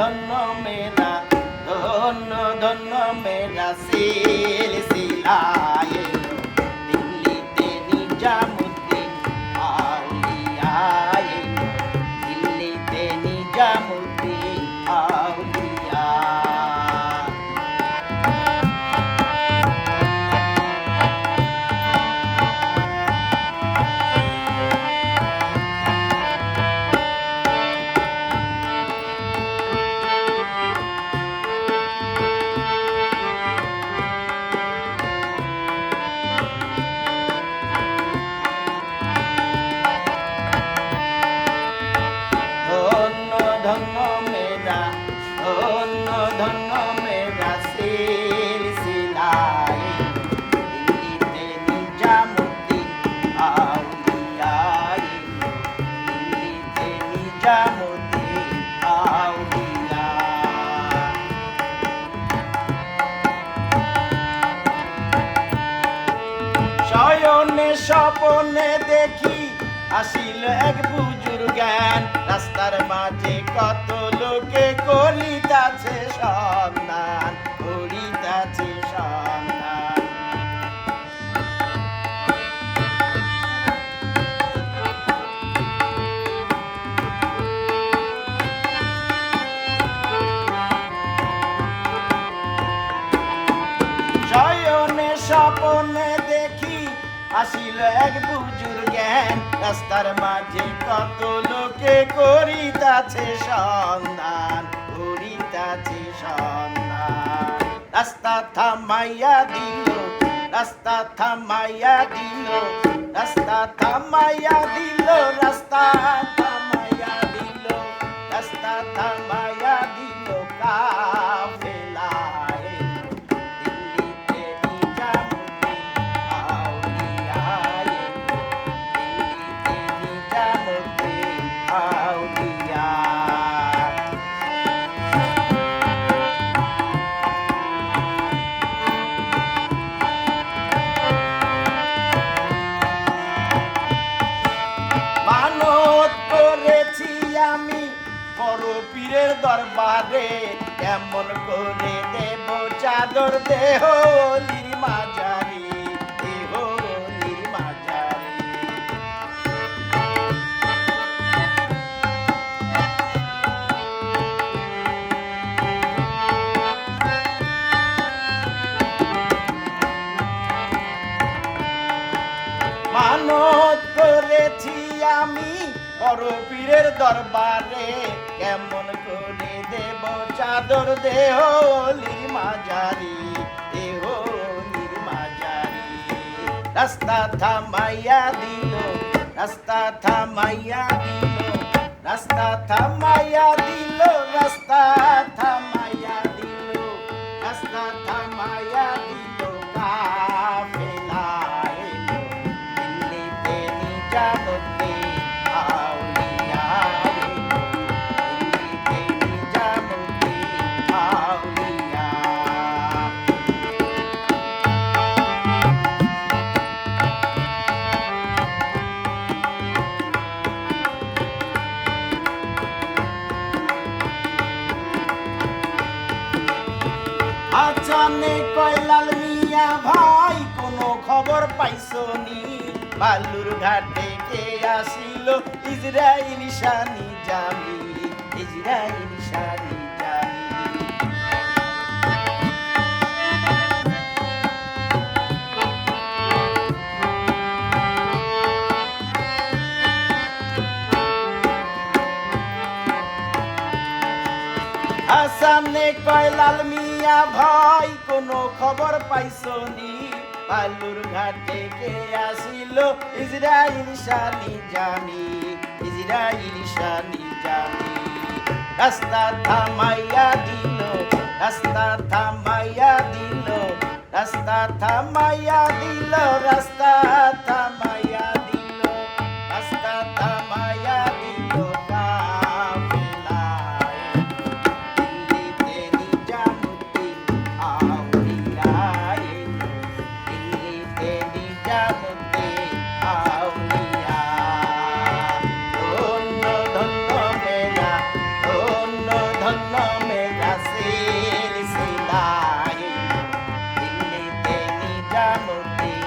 ধন্য মেরা ধন্য ধন্য মেরা সিলসিলায় দিল্লিতে নিজামুদ্দিন আউলিয়ায় দিল্লিতে নিজামুদ্দিন আউলিয়া ধন্য মেরা ধন্য ধন্য মেরা সিলসিলায় দিল্লিতে নিজামুদ্দিন আউলিয়ায় দিল্লিতে নিজামুদ্দিন আউলিয়া শয়নে স্বপনে দেখি আসিল এক বুজুর জ্ঞান রাস্তার মাঝে কত লোকে করিতাছে সন্ধান করিতাছে সন্ধান শয়নে স্বপনে দেখি আসিল এক বুজুর জ্ঞান রাস্তার মাঝে কত লোকে করিতাছে সন্ধান করিতাছে সন্ধান রাস্তা থামাইয়া দিল রাস্তা থামাইয়া দিল রাস্তা থামাইয়া দিল রাস্তা থামাইয়া দিল রাস্তা থামাইয়া দিল কাফেলা দিল্লিতে নিজামুদ্দিন আউলিয়ায় দিল্লিতে নিজামুদ্দিন আউলিয়া মানত করেছি আমি বড় পীরের দরবারে কেমন করে দেব চাদর দেহ অলির মাজারি দেহ অলির মাজারি মানত করেছি আমি বড় পীরের দরবারে কেমন করে দেব চাদর দেহ অলির মাজারি দেহ অলির মাজারি রাস্তা থামাইয়া দিল রাস্তা থামাইয়া দিল রাস্তা থামাইয়া দিল রাস্তা থামাইয়া দিল রাস্তা থামাইয়া দিল কাফেলা এলো দিল্লিতে নিজামুদ্দিন আউলিয়া এলো দিল্লিতে নিজামুদ্দিন আউলিয়া আচানে কয়লাল মিয়া ভাই কোনো খবর পাইছনি বালুর ঘাটে কে আসিল ইজরাইল শানি জামি ইজরাইল শানি জামি আসামনে কয়লাল মিয়া ভাই কোনো খবর পাইছনি বালুর ঘাটে কে আসিল ইসরাইল শানি জানি ইসরাইল শানি জানি রাস্তা থামাইয়া দিল রাস্তা থামাইয়া দিল রাস্তা থামাইয়া দিল রাস্তা থামাইয়া দিল রাস্তা থামাইয়া দিল কাফেলায় দিল্লিতে নিজামুদ্দিন আউলিয়া এলো দিল্লিতে নিজামুদ্দিন আউলিয়া ধন্য ধন্য মেরা ধন্য ধন্য মেরা সিলসিলা এলো দিল্লিতে নিজামুদ্দিন